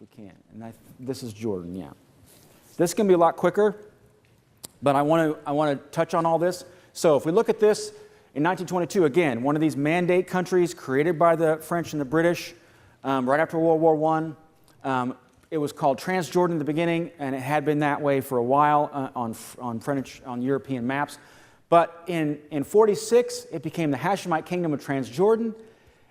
we can. And this is Jordan, yeah. This is going to be a lot quicker, but I want to touch on all this. So if we look at this, in 1922, again, one of these mandate countries created by the French and the British right after World War I. It was called Transjordan in the beginning, and it had been that way for a while on European maps. But in 46, it became the Hashemite Kingdom of Transjordan,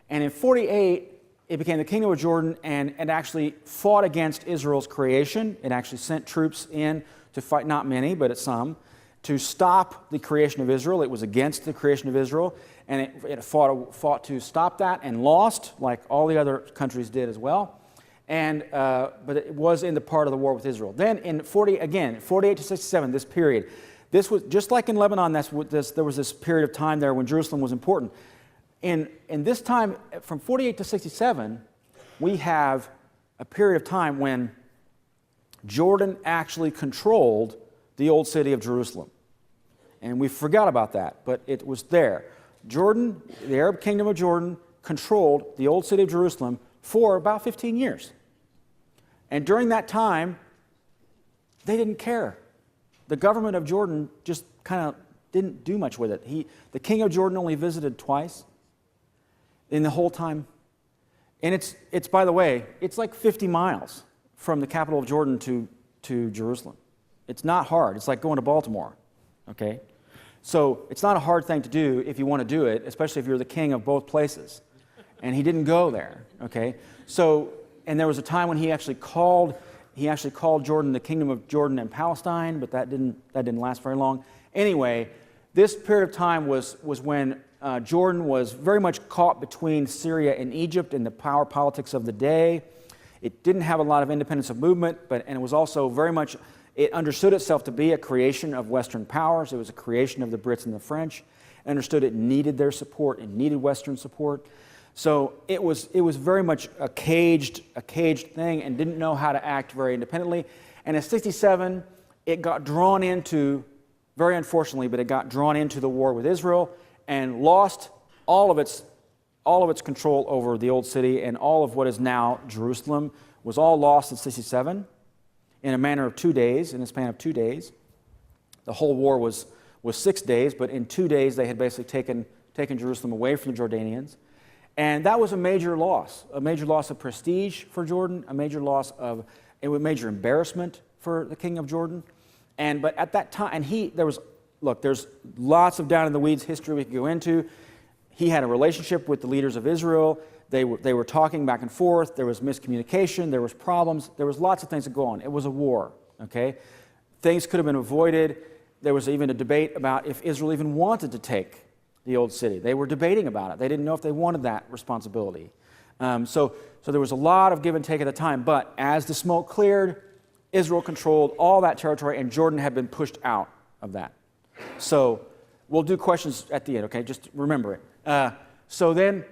and in 48, it became the Kingdom of Jordan, and it actually fought against Israel's creation. It actually sent troops in to fight, not many, but some, to stop the creation of Israel. It was against the creation of Israel, and it fought to stop that and lost, like all the other countries did as well. But it was in the part of the war with Israel. Then in 48 to 67, this period, this was just like in Lebanon. There was this period of time there when Jerusalem was important. In this time, from 48 to 67, we have a period of time when Jordan actually controlled the old city of Jerusalem. And we forgot about that, but it was there. Jordan, the Arab kingdom of Jordan, controlled the old city of Jerusalem for about 15 years. And during that time, they didn't care. The government of Jordan just kind of didn't do much with it. The king of Jordan only visited twice in the whole time. And it's by the way, it's like 50 miles from the capital of Jordan to Jerusalem. It's not hard. It's like going to Baltimore, okay? So it's not a hard thing to do if you want to do it, especially if you're the king of both places. And he didn't go there, okay? And there was a time when he actually called Jordan the Kingdom of Jordan and Palestine, but that didn't last very long. Anyway, this period of time was when Jordan was very much caught between Syria and Egypt in the power politics of the day. It didn't have a lot of independence of movement, and it was also very much, it understood itself to be a creation of Western powers. It was a creation of the Brits and the French. It understood it needed their support, it needed Western support. So it was very much a caged thing and didn't know how to act very independently. And in 67, it got drawn into, very unfortunately, but it got drawn into the war with Israel and lost all of its control over the old city, and all of what is now Jerusalem was all lost in 67 in a manner of 2 days, in a span of 2 days. The whole war was 6 days, but in 2 days they had basically taken Jerusalem away from the Jordanians. And that was a major loss of prestige for Jordan, a major embarrassment for the king of Jordan. But at that time, there's lots of down in the weeds history we could go into. He had a relationship with the leaders of Israel. They were talking back and forth. There was miscommunication. There was problems. There was lots of things that go on. It was a war, okay? Things could have been avoided. There was even a debate about if Israel even wanted to take the old city. They were debating about it. They didn't know if they wanted that responsibility. So there was a lot of give and take at the time. But as the smoke cleared, Israel controlled all that territory, and Jordan had been pushed out of that. So we'll do questions at the end, okay? Just remember it. So then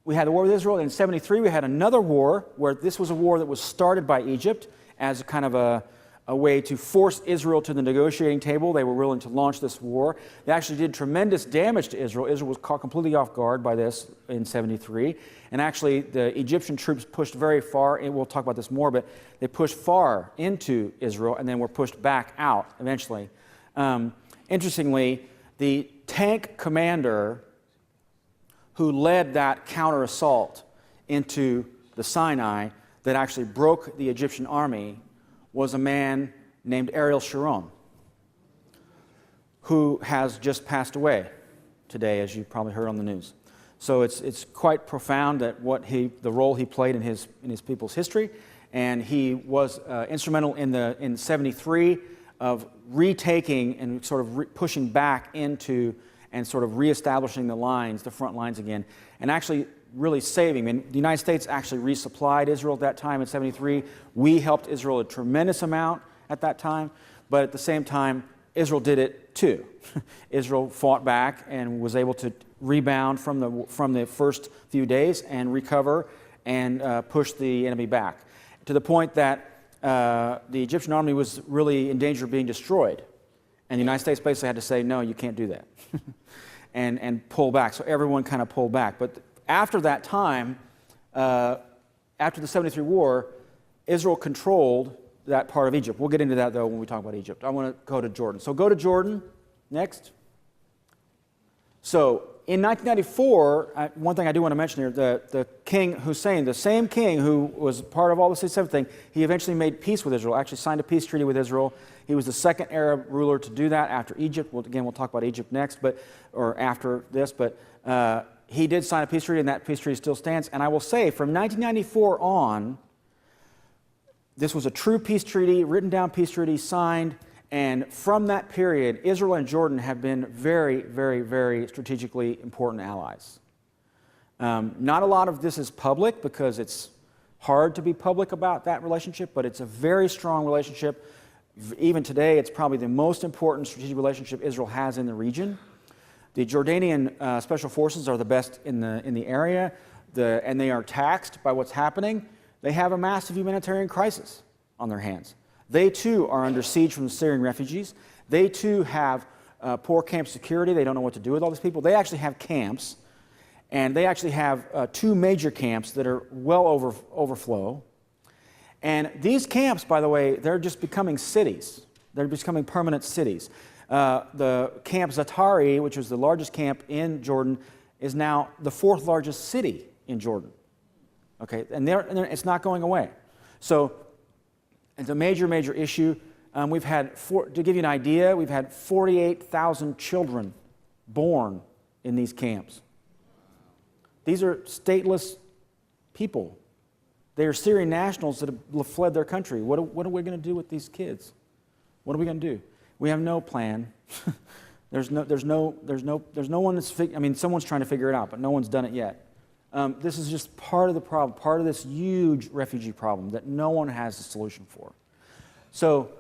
we had the war with Israel. In 73, we had another war where this was a war that was started by Egypt as kind of a way to force Israel to the negotiating table. They were willing to launch this war. They actually did tremendous damage to Israel. Israel was caught completely off guard by this in 73. And actually, the Egyptian troops pushed very far, and we'll talk about this more, but they pushed far into Israel and then were pushed back out eventually. Interestingly, the tank commander who led that counter-assault into the Sinai that actually broke the Egyptian army was a man named Ariel Sharon, who has just passed away today, as you probably heard on the news. So it's quite profound that the role he played in his people's history, and he was instrumental in 73 of retaking and sort of pushing back into and sort of reestablishing the front lines again, and actually really saving. And the United States actually resupplied Israel at that time in 73. We helped Israel a tremendous amount at that time, but at the same time, Israel did it too. Israel fought back and was able to rebound from the first few days and recover and push the enemy back, to the point that the Egyptian army was really in danger of being destroyed. And the United States basically had to say, no, you can't do that, and pull back. So everyone kind of pulled back. But after that time, after the 73 war, Israel controlled that part of Egypt. We'll get into that, though, when we talk about Egypt. I want to go to Jordan. So go to Jordan. Next. So in 1994, one thing I do want to mention here, the King Hussein, the same king who was part of all the 6-7 thing, he eventually made peace with Israel, actually signed a peace treaty with Israel. He was the second Arab ruler to do that after Egypt. Again, we'll talk about Egypt next, or after this, but he did sign a peace treaty, and that peace treaty still stands. And I will say, from 1994 on, this was a true peace treaty, written down peace treaty, signed, and from that period, Israel and Jordan have been very, very, very strategically important allies. Not a lot of this is public because it's hard to be public about that relationship, but it's a very strong relationship. Even today, it's probably the most important strategic relationship Israel has in the region. The Jordanian special forces are the best in the area, and they are taxed by what's happening. They have a massive humanitarian crisis on their hands. They too are under siege from the Syrian refugees. They too have poor camp security. They don't know what to do with all these people. They actually have camps, and they actually have 2 major camps that are well overflow. And these camps, by the way, they're just becoming cities. They're becoming permanent cities. The camp Zatari, which was the largest camp in Jordan, is now the 4th largest city in Jordan. Okay, and it's not going away. So it's a major, major issue. We've had, to give you an idea, we've had 48,000 children born in these camps. These are stateless people. They are Syrian nationals that have fled their country. What are we going to do with these kids? What are we going to do? We have no plan. There's no one that's, someone's trying to figure it out, but no one's done it yet. This is just part of the problem, part of this huge refugee problem that no one has a solution for. So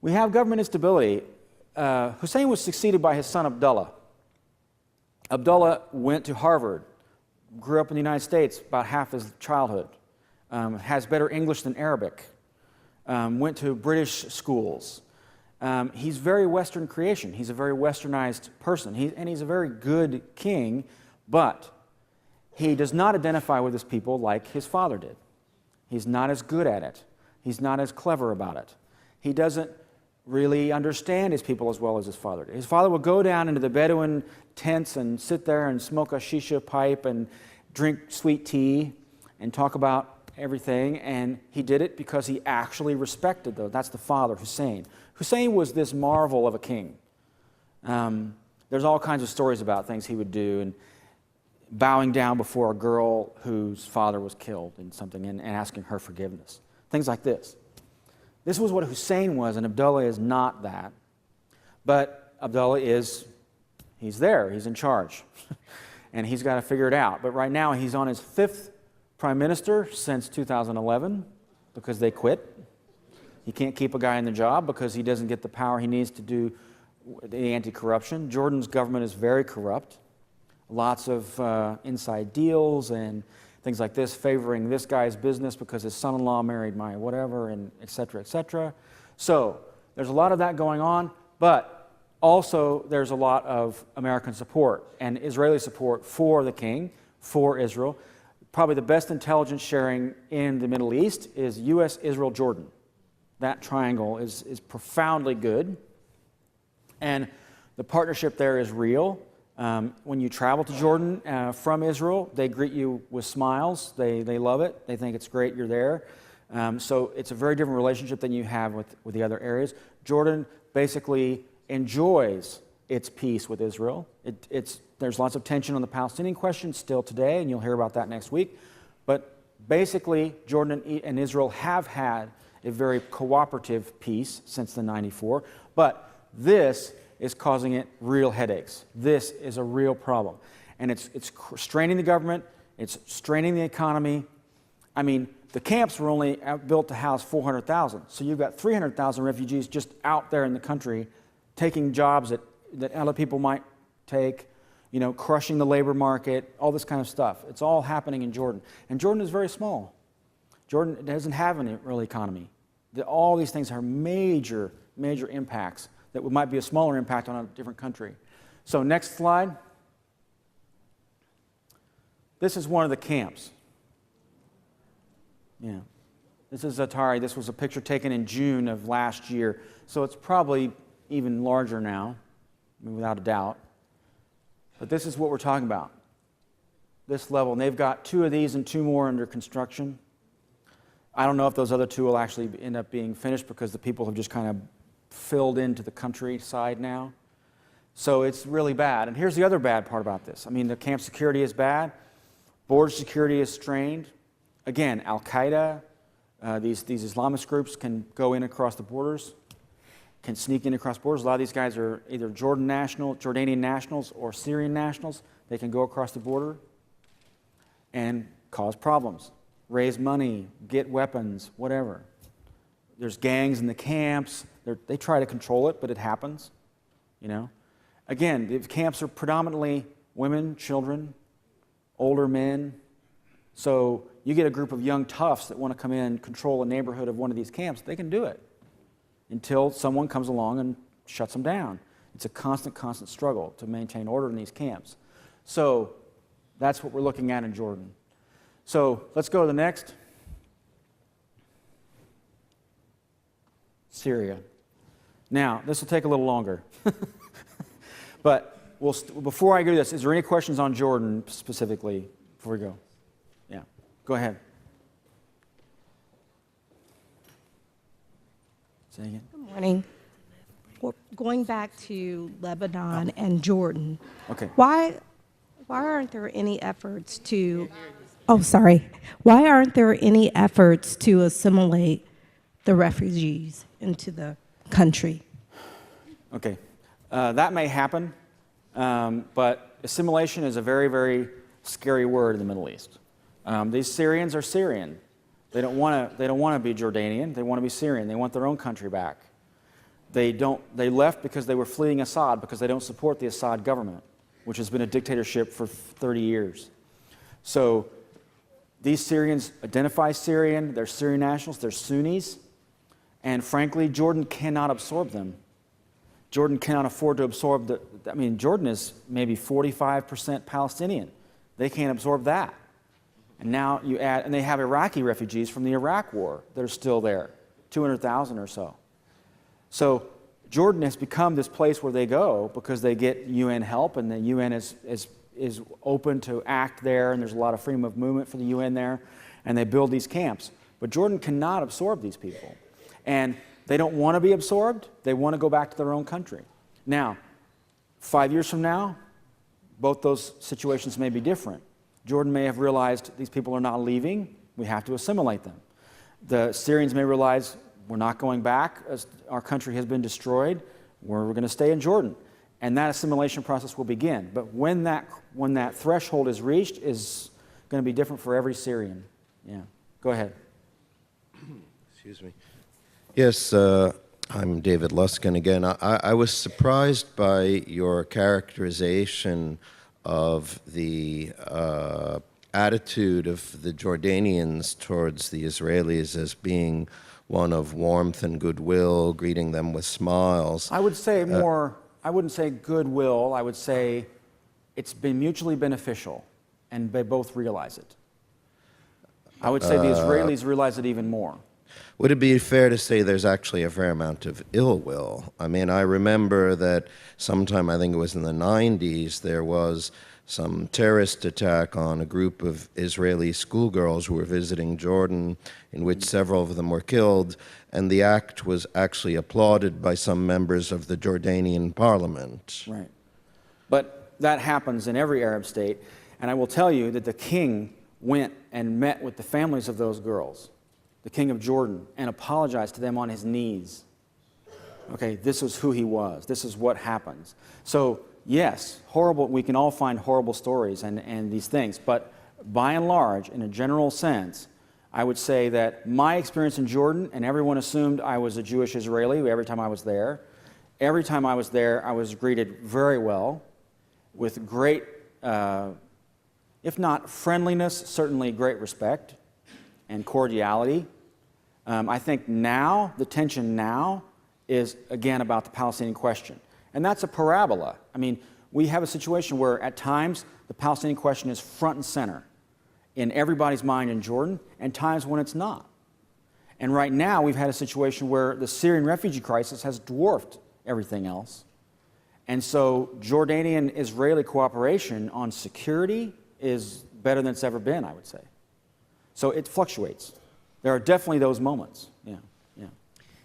we have government instability. Hussein was succeeded by his son Abdullah. Abdullah went to Harvard, grew up in the United States about half his childhood, has better English than Arabic, went to British schools. He's very Western creation. He's a very westernized person, and he's a very good king, but he does not identify with his people like his father did. He's not as good at it. He's not as clever about it. He doesn't really understand his people as well as his father did. His father would go down into the Bedouin tents and sit there and smoke a shisha pipe and drink sweet tea and talk about everything, and he did it because he actually respected those. That's the father, Hussein. Hussein was this marvel of a king. There's all kinds of stories about things he would do, and bowing down before a girl whose father was killed in something and asking her forgiveness. Things like this. This was what Hussein was, and Abdullah is not that. But Abdullah he's there, he's in charge. And he's got to figure it out. But right now he's on his 5th prime minister since 2011 because they quit. He can't keep a guy in the job because he doesn't get the power he needs to do the anti-corruption. Jordan's government is very corrupt. Lots of inside deals and things like this, favoring this guy's business because his son-in-law married my whatever, and et cetera, et cetera. So there's a lot of that going on, but also there's a lot of American support and Israeli support for the king, for Israel. Probably the best intelligence sharing in the Middle East is U.S., Israel, Jordan. That triangle is profoundly good, and the partnership there is real. When you travel to Jordan from Israel, they greet you with smiles. They love it. They think it's great you're there. So it's a very different relationship than you have with the other areas. Jordan basically enjoys its peace with Israel. There's lots of tension on the Palestinian question still today, and you'll hear about that next week. But basically, Jordan and Israel have had a very cooperative peace since the 94. But this is causing it real headaches. This is a real problem. And it's straining the government, it's straining the economy. I mean, the camps were only built to house 400,000. So you've got 300,000 refugees just out there in the country taking jobs that other people might take, crushing the labor market, all this kind of stuff. It's all happening in Jordan. And Jordan is very small. Jordan doesn't have a real economy. All these things are major, major impacts that might be a smaller impact on a different country. So next slide. This is one of the camps. Yeah. This is Atari. This was a picture taken in June of last year. So it's probably even larger now, without a doubt. But this is what we're talking about. This level. And they've got 2 of these and 2 more under construction. I don't know if those other 2 will actually end up being finished because the people have just kind of filled into the countryside now. So it's really bad. And here's the other bad part about this. I mean, the camp security is bad. Border security is strained. Again, Al-Qaeda, these Islamist groups can go in across the borders, can sneak in across borders. A lot of these guys are either Jordanian nationals or Syrian nationals. They can go across the border and cause problems, raise money, get weapons, whatever. There's gangs in the camps. They try to control it, but it happens, you know. Again, the camps are predominantly women, children, older men. So you get a group of young toughs that want to come in and control a neighborhood of one of these camps, they can do it until someone comes along and shuts them down. It's a constant struggle to maintain order in these camps. So that's what we're looking at in Jordan. So let's go to the next. Syria. Now, this will take a little longer. But before I go to this, is there any questions on Jordan specifically before we go? Yeah, go ahead. Say again. Good morning. Going back to Lebanon and Jordan. Okay. Why aren't there any efforts to? Oh, sorry. Why aren't there any efforts to assimilate the refugees into the country? Okay. That may happen, but assimilation is a very, very scary word in the Middle East. These Syrians are Syrian. They don't want to be Jordanian. They want to be Syrian. They want their own country back. They left because they were fleeing Assad because they don't support the Assad government, which has been a dictatorship for 30 years. So these Syrians identify Syrian. They're Syrian nationals. They're Sunnis. And frankly, Jordan cannot absorb them. Jordan cannot afford to absorb Jordan is maybe 45% Palestinian. They can't absorb that. And now you add, and they have Iraqi refugees from the Iraq War that are still there, 200,000 or so. So Jordan has become this place where they go because they get UN help, and the UN is open to act there, and there's a lot of freedom of movement for the UN there, and they build these camps. But Jordan cannot absorb these people. And they don't want to be absorbed. They want to go back to their own country. Now, 5 years from now, both those situations may be different. Jordan may have realized these people are not leaving. We have to assimilate them. The Syrians may realize we're not going back. Our country has been destroyed. We're going to stay in Jordan. And that assimilation process will begin. But when that threshold is reached is going to be different for every Syrian. Yeah. Go ahead. Excuse me. Yes, I'm David Luskin again. I was surprised by your characterization of the attitude of the Jordanians towards the Israelis as being one of warmth and goodwill, greeting them with smiles. I would say more, I wouldn't say goodwill, I would say it's been mutually beneficial, and they both realize it. I would say the Israelis realize it even more. Would it be fair to say there's actually a fair amount of ill will? I mean, I remember that sometime, I think it was in the 90s, there was some terrorist attack on a group of Israeli schoolgirls who were visiting Jordan, in which several of them were killed, and the act was actually applauded by some members of the Jordanian parliament. Right. But that happens in every Arab state, and I will tell you that the king went and met with the families of those girls, the king of Jordan, and apologized to them on his knees. Okay, this is who he was. This is what happens. So, yes, horrible, we can all find horrible stories and these things, but by and large, in a general sense, I would say that my experience in Jordan, and everyone assumed I was a Jewish Israeli every time I was there. Every time I was there, I was greeted very well, with great, if not friendliness, certainly great respect and cordiality. I think now, the tension now is, again, about the Palestinian question. And that's a parabola. I mean, we have a situation where at times the Palestinian question is front and center in everybody's mind in Jordan, and times when it's not. And right now, we've had a situation where the Syrian refugee crisis has dwarfed everything else. And so Jordanian-Israeli cooperation on security is better than it's ever been, I would say. So it fluctuates. There are definitely those moments. Yeah, yeah.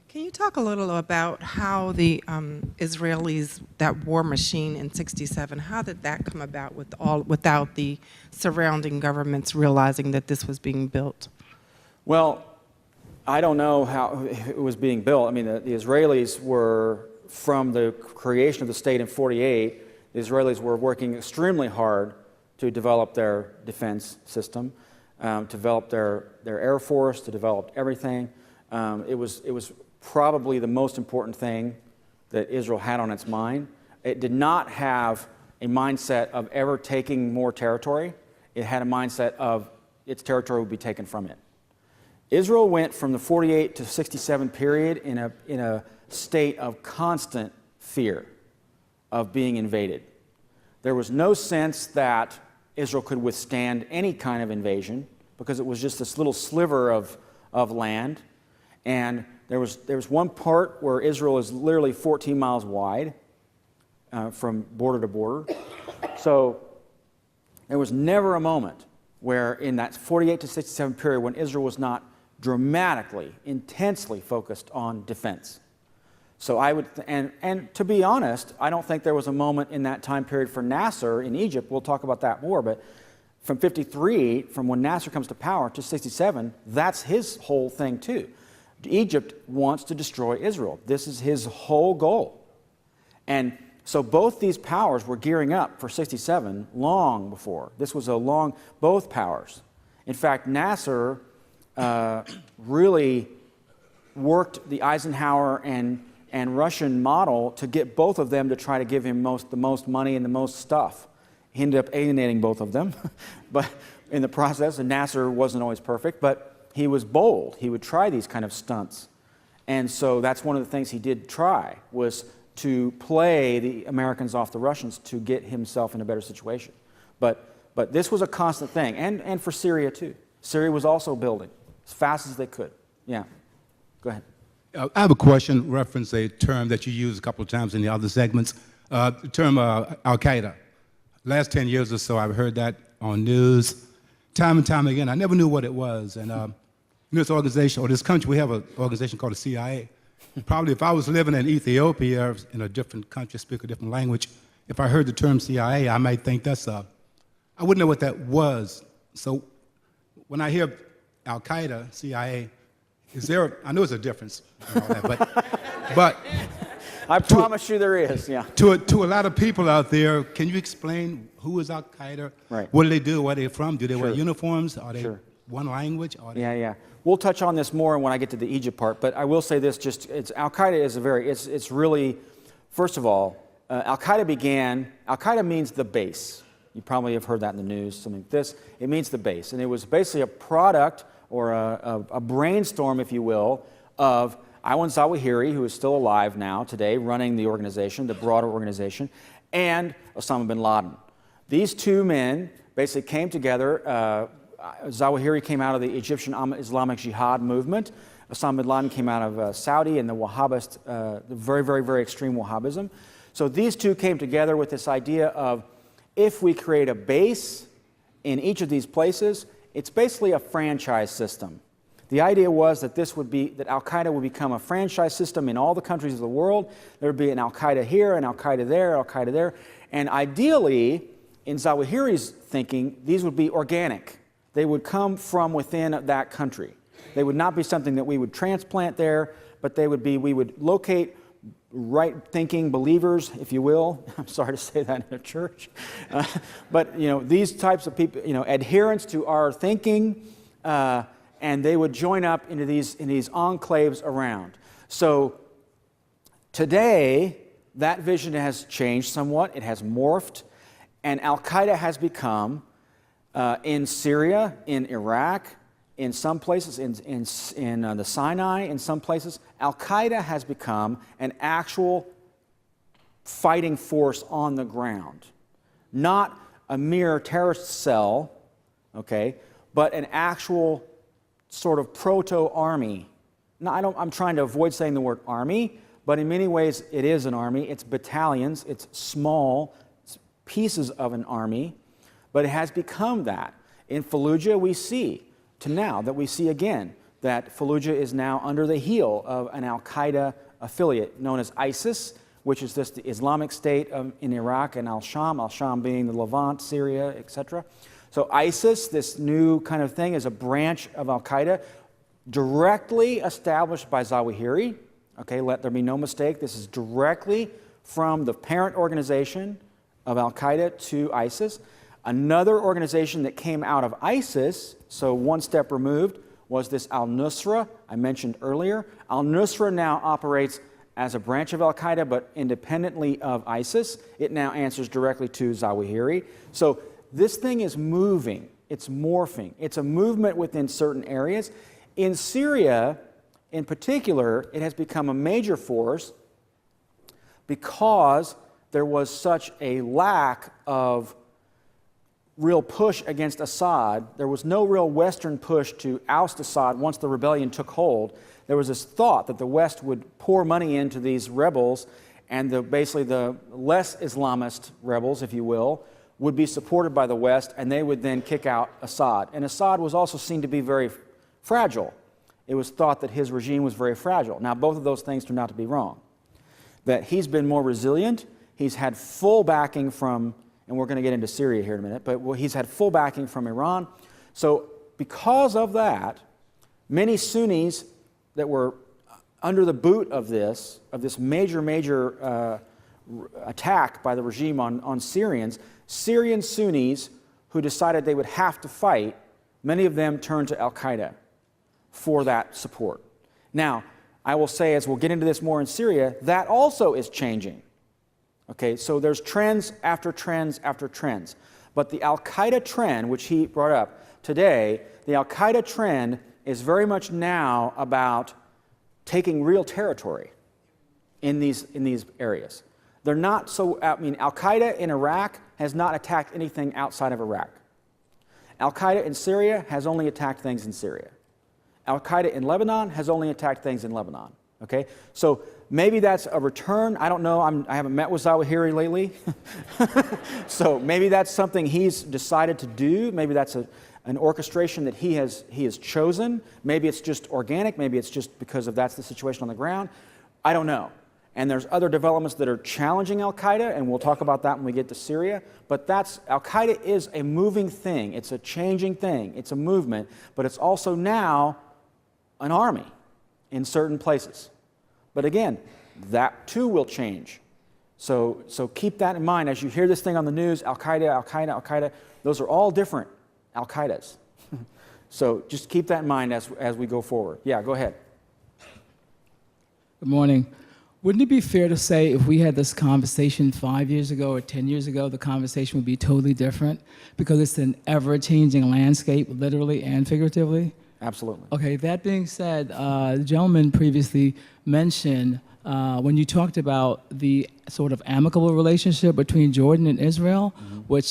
Can you talk a little about how the Israelis, that war machine in '67, how did that come about without the surrounding governments realizing that this was being built? Well, I don't know how it was being built. I mean, the Israelis were, from the creation of the state in '48, the Israelis were working extremely hard to develop their defense system, to develop their air force, to develop everything. It was probably the most important thing that Israel had on its mind. It did not have a mindset of ever taking more territory. It had a mindset of its territory would be taken from it. Israel went from the '48 to '67 period in a state of constant fear of being invaded. There was no sense that Israel could withstand any kind of invasion because it was just this little sliver of land. And there was one part where Israel is literally 14 miles wide from border to border. So there was never a moment where in that '48 to '67 period when Israel was not dramatically, intensely focused on defense. So I would, and to be honest, I don't think there was a moment in that time period for Nasser in Egypt. We'll talk about that more, but from '53, from when Nasser comes to power to '67, that's his whole thing too. Egypt wants to destroy Israel. This is his whole goal. And so both these powers were gearing up for '67 long before. This was both powers. In fact, Nasser really worked the Eisenhower and Russian model to get both of them to try to give him the most money and the most stuff. He ended up alienating both of them, but in the process, and Nasser wasn't always perfect, but he was bold. He would try these kind of stunts. And so that's one of the things he did try, was to play the Americans off the Russians to get himself in a better situation. But this was a constant thing, and for Syria too. Syria was also building as fast as they could. Yeah, go ahead. I have a question, reference a term that you used a couple of times in the other segments, the term Al-Qaeda. Last 10 years or so, I've heard that on news time and time again. I never knew what it was. And this organization, or this country, we have an organization called the CIA. Probably if I was living in Ethiopia, in a different country, speak a different language, if I heard the term CIA, I might think I wouldn't know what that was. So when I hear Al-Qaeda, CIA, I know there's a difference and all that, but I promise you there is, yeah. To a lot of people out there, can you explain who is Al-Qaeda? Right. What do they do? Where are they from? Do they wear uniforms? Are they one language? Yeah. We'll touch on this more when I get to the Egypt part, but I will say this, Al-Qaeda is it's really, first of all, Al-Qaeda means the base. You probably have heard that in the news, something like this. It means the base, and it was basically a product or a brainstorm, if you will, of Ayman Zawahiri, who is still alive now today, running the organization, the broader organization, and Osama bin Laden. These two men basically came together. Zawahiri came out of the Egyptian Islamic Jihad movement. Osama bin Laden came out of Saudi and the Wahhabist, the very, very, very extreme Wahhabism. So these two came together with this idea of if we create a base in each of these places, it's basically a franchise system. The idea was that that Al-Qaeda would become a franchise system in all the countries of the world. There would be an Al-Qaeda here, an Al-Qaeda there, Al-Qaeda there. And ideally, in Zawahiri's thinking, these would be organic. They would come from within that country. They would not be something that we would transplant there, but we would locate right-thinking believers, if you will. I'm sorry to say that in a church. But, these types of people, adherents to our thinking, and they would join up in these enclaves around. So today, that vision has changed somewhat. It has morphed, and Al-Qaeda has become, in Syria, in Iraq, in some places, in the Sinai, in some places, Al-Qaeda has become an actual fighting force on the ground. Not a mere terrorist cell, okay, but an actual sort of proto-army no, I'm trying to avoid saying the word army, but in many ways it is an army. It's battalions, it's small pieces of an army, but it has become that. In Fallujah, we see again that Fallujah is now under the heel of an Al-Qaeda affiliate known as ISIS, which is just the Islamic State in Iraq and Al-Sham being the Levant, Syria, etc. So ISIS, this new kind of thing, is a branch of Al-Qaeda directly established by Zawahiri. Okay, let there be no mistake, this is directly from the parent organization of Al-Qaeda to ISIS. Another organization that came out of ISIS, so one step removed, was this al-Nusra I mentioned earlier. Al-Nusra now operates as a branch of Al-Qaeda, but independently of ISIS. It now answers directly to Zawahiri. So this thing is moving, it's morphing. It's a movement within certain areas. In Syria, in particular, it has become a major force because there was such a lack of real push against Assad. There was no real Western push to oust Assad once the rebellion took hold. There was this thought that the West would pour money into these rebels, and basically the less Islamist rebels, if you will, would be supported by the West, and they would then kick out Assad. And Assad was also seen to be very fragile. It was thought that his regime was very fragile. Now, both of those things turned out to be wrong. That he's been more resilient, he's had full backing from, and we're going to get into Syria here in a minute, but he's had full backing from Iran. So because of that, many Sunnis that were under the boot of this major attack by the regime on Syrian Sunnis who decided they would have to fight, many of them turned to Al-Qaeda for that support. Now, I will say, as we'll get into this more in Syria, that also is changing. Okay, so there's trends after trends after trends. But the Al-Qaeda trend, which he brought up today, the Al-Qaeda trend is very much now about taking real territory in these areas. They're not so, Al-Qaeda in Iraq has not attacked anything outside of Iraq. Al-Qaeda in Syria has only attacked things in Syria. Al-Qaeda in Lebanon has only attacked things in Lebanon. Okay, so maybe that's a return. I don't know. I haven't met with Zawahiri lately. So maybe that's something he's decided to do. Maybe that's an orchestration that he has chosen. Maybe it's just organic. Maybe it's just because that's the situation on the ground. I don't know. And there's other developments that are challenging Al-Qaeda, and we'll talk about that when we get to Syria. But Al-Qaeda is a moving thing. It's a changing thing. It's a movement, but it's also now an army in certain places. But again, that too will change. So keep that in mind as you hear this thing on the news, Al-Qaeda, Al-Qaeda, Al-Qaeda. Those are all different Al-Qaedas. So just keep that in mind as we go forward. Yeah, go ahead. Good morning. Wouldn't it be fair to say if we had this conversation 5 years ago or 10 years ago, the conversation would be totally different because it's an ever-changing landscape, literally and figuratively? Absolutely. Okay, that being said, the gentleman previously mentioned when you talked about the sort of amicable relationship between Jordan and Israel, which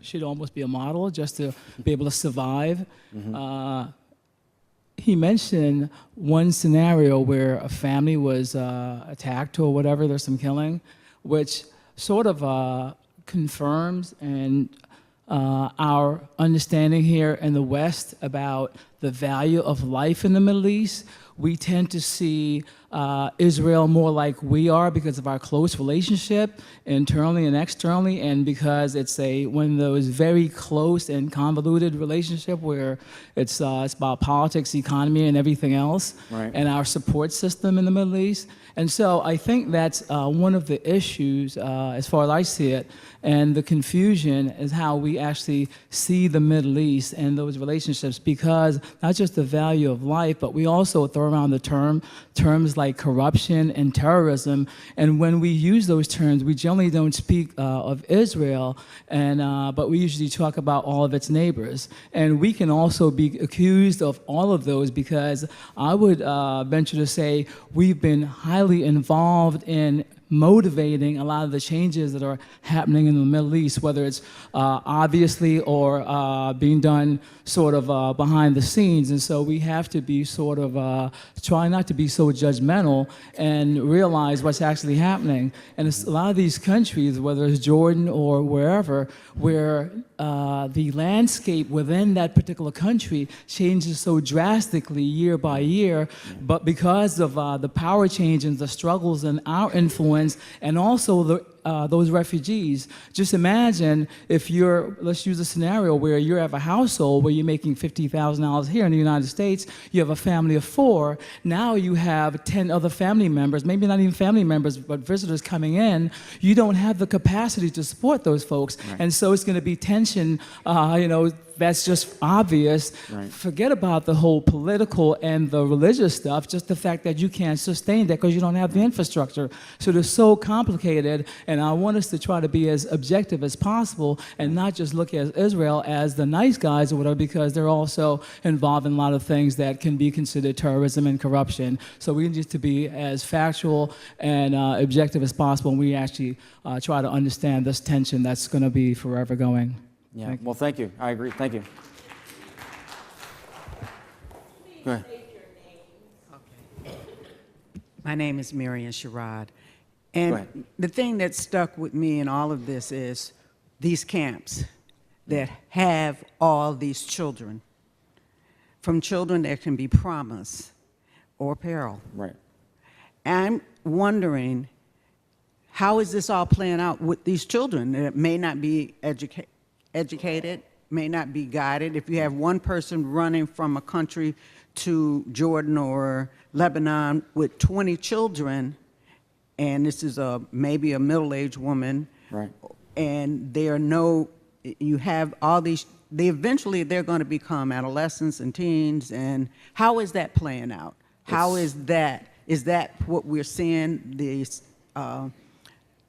should almost be a model just to be able to survive. He mentioned one scenario where a family was attacked or whatever, there's some killing, which sort of confirms and our understanding here in the West about the value of life in the Middle East. We tend to see Israel more like we are because of our close relationship internally and externally, and because it's one of those very close and convoluted relationship where it's about politics, economy, and everything else, right, and our support system in the Middle East. And so I think that's one of the issues, as far as I see it, and the confusion is how we actually see the Middle East and those relationships, because not just the value of life, but we also throw around the terms like corruption and terrorism. And when we use those terms, we generally don't speak of Israel, but we usually talk about all of its neighbors. And we can also be accused of all of those because I would venture to say we've been highly involved in motivating a lot of the changes that are happening in the Middle East, whether it's obviously or being done sort of behind the scenes. And so we have to be sort of try not to be so judgmental and realize what's actually happening. And it's a lot of these countries, whether it's Jordan or wherever, where the landscape within that particular country changes so drastically year by year, but because of the power change and the struggles and our influence, and also those refugees. Just imagine if let's use a scenario where you have a household where you're making $50,000 here in the United States, you have a family of 4, now you have 10 other family members, maybe not even family members, but visitors coming in, you don't have the capacity to support those folks. Right. And so it's going to be tension, that's just obvious. Right. Forget about the whole political and the religious stuff, just the fact that you can't sustain that because you don't have the infrastructure. So they're so complicated, and I want us to try to be as objective as possible and not just look at Israel as the nice guys or whatever, because they're also involved in a lot of things that can be considered terrorism and corruption. So we need to be as factual and objective as possible, and we actually try to understand this tension that's going to be forever going. Yeah, well, thank you. I agree. Thank you. Go ahead. Okay. My name is Marian Sherrod. And the thing that stuck with me in all of this is these camps that have all these children, from children that can be promise or peril. Right. I'm wondering, how is this all playing out with these children that may not be educated, may not be guided? If you have one person running from a country to Jordan or Lebanon with 20 children, and this is maybe a middle-aged woman, right? And you have all these, eventually they're going to become adolescents and teens, and how is that playing out? How is that? Is that what we're seeing,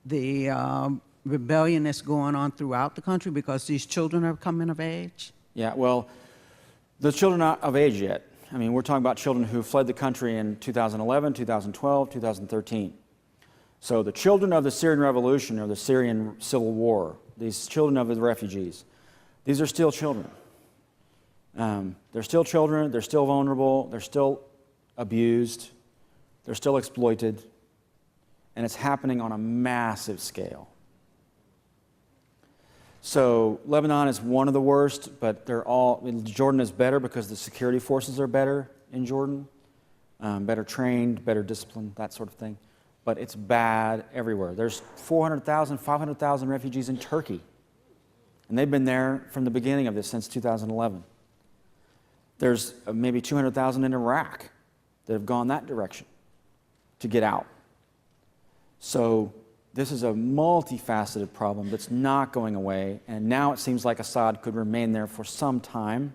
the rebellion that's going on throughout the country because these children are coming of age? Yeah, well, the children are not of age yet. I mean, we're talking about children who fled the country in 2011, 2012, 2013. So the children of the Syrian Revolution or the Syrian Civil War, these children of the refugees, these are still children. They're still children, they're still vulnerable, they're still abused, they're still exploited, and it's happening on a massive scale. So Lebanon is one of the worst, but Jordan is better because the security forces are better in Jordan, better trained, better disciplined, that sort of thing. But it's bad everywhere. There's 400,000, 500,000 refugees in Turkey, and they've been there from the beginning of this, since 2011. There's maybe 200,000 in Iraq that have gone that direction to get out. So this is a multifaceted problem that's not going away, and now it seems like Assad could remain there for some time,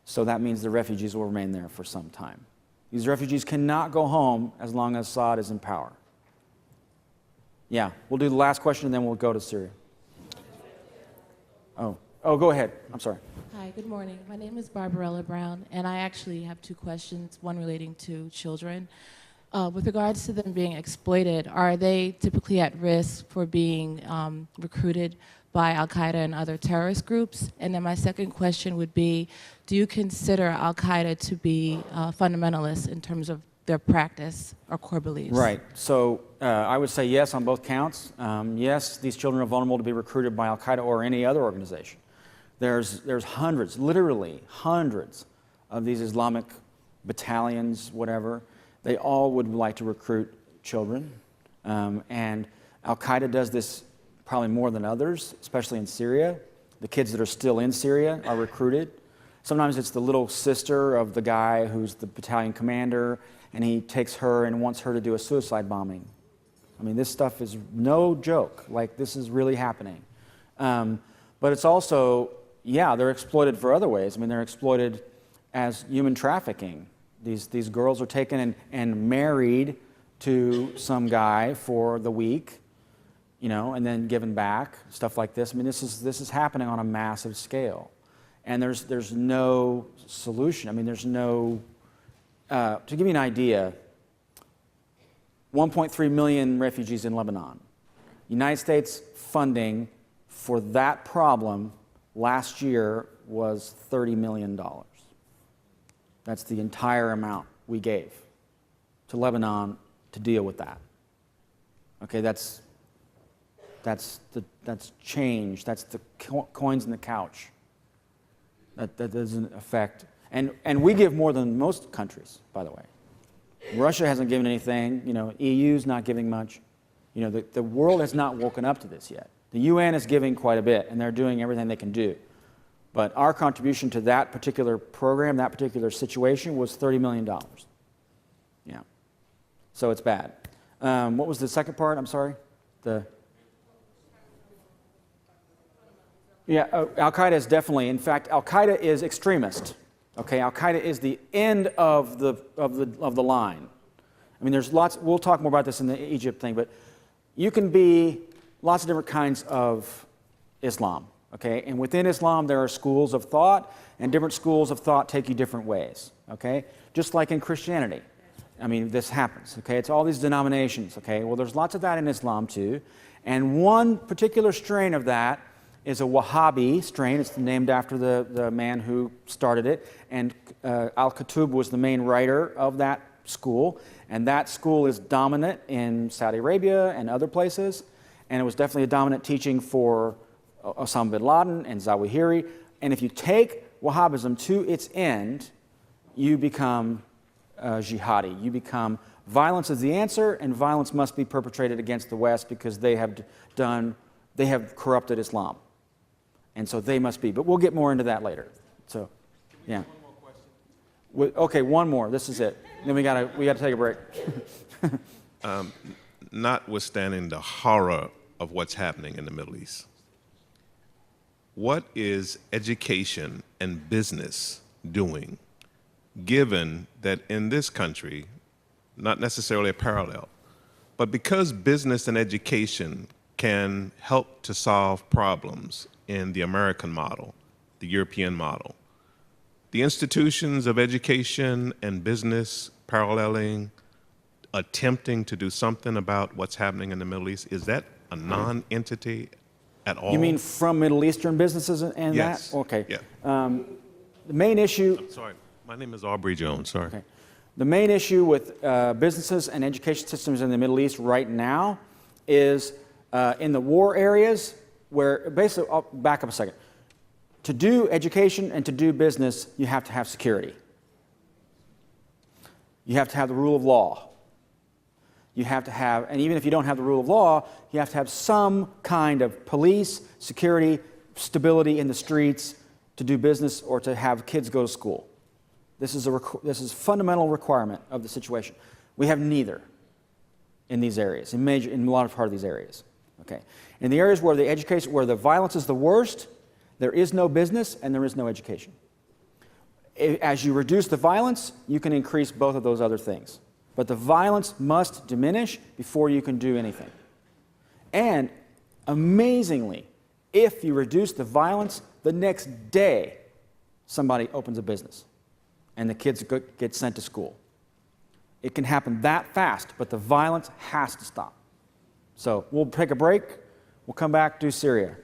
so that means the refugees will remain there for some time. These refugees cannot go home as long as Assad is in power. Yeah, we'll do the last question and then we'll go to Syria. Oh, go ahead. I'm sorry. Hi, good morning. My name is Barbarella Brown, and I actually have 2 questions, one relating to children. With regards to them being exploited, are they typically at risk for being recruited by Al-Qaeda and other terrorist groups? And then my second question would be, do you consider Al-Qaeda to be fundamentalists in terms of their practice or core beliefs? Right. So I would say yes on both counts. Yes, these children are vulnerable to be recruited by Al-Qaeda or any other organization. There's hundreds, literally hundreds, of these Islamic battalions, whatever. They all would like to recruit children. And Al-Qaeda does this probably more than others, especially in Syria. The kids that are still in Syria are recruited. Sometimes it's the little sister of the guy who's the battalion commander, and he takes her and wants her to do a suicide bombing. I mean, this stuff is no joke. Like, this is really happening. But it's also, yeah, they're exploited for other ways. I mean, they're exploited as human trafficking. These girls are taken and married to some guy for the week, and then given back, stuff like this. I mean, this is happening on a massive scale. And there's no solution. I mean, there's no, to give you an idea, 1.3 million refugees in Lebanon. United States funding for that problem last year was $30 million. That's the entire amount we gave to Lebanon to deal with that. Okay, that's change. That's the coins in the couch. That doesn't affect. And we give more than most countries, by the way. Russia hasn't given anything. You know, EU's not giving much. You know, the world has not woken up to this yet. The UN is giving quite a bit, and they're doing everything they can do. But our contribution to that particular program, that particular situation, was $30 million. Yeah. So it's bad. What was the second part? I'm sorry? Al-Qaeda is definitely, in fact, Al-Qaeda is extremist. Okay, Al-Qaeda is the end of the line. I mean, there's lots, we'll talk more about this in the Egypt thing, but you can be lots of different kinds of Islam, okay? And within Islam, there are schools of thought, and different schools of thought take you different ways, okay? Just like in Christianity. I mean, this happens, okay? It's all these denominations, okay? Well, there's lots of that in Islam, too. And one particular strain of that is a Wahhabi strain. It's named after the man who started it. And Al-Qutb was the main writer of that school. And that school is dominant in Saudi Arabia and other places. And it was definitely a dominant teaching for Osama bin Laden and Zawahiri. And if you take Wahhabism to its end, you become jihadi. You become violence is the answer, and violence must be perpetrated against the West because they have corrupted Islam. And so they must be. But we'll get more into that later. So, yeah. One more question. Okay, one more. This is it. Then we gotta take a break. Notwithstanding the horror of what's happening in the Middle East, what is education and business doing, given that in this country, not necessarily a parallel, but because business and education can help to solve problems in the American model, the European model, the institutions of education and business paralleling, attempting to do something about what's happening in the Middle East, is that a non-entity at all? You mean from Middle Eastern businesses and yes. that? Okay. Yeah. The main issue... I'm sorry, my name is Aubrey Jones, sorry. Okay. The main issue with businesses and education systems in the Middle East right now is in the war areas where, basically, I'll back up a second. To do education and to do business, you have to have security. You have to have the rule of law. You have to have, and even if you don't have the rule of law, you have to have some kind of police, security, stability in the streets to do business or to have kids go to school. This is a fundamental requirement of the situation. We have neither in these areas, in a lot of these areas. Okay. In the areas where the violence is the worst, there is no business and there is no education. As you reduce the violence, you can increase both of those other things. But the violence must diminish before you can do anything. And amazingly, if you reduce the violence, the next day somebody opens a business and the kids get sent to school. It can happen that fast, but the violence has to stop. So we'll take a break. We'll come back, do Syria.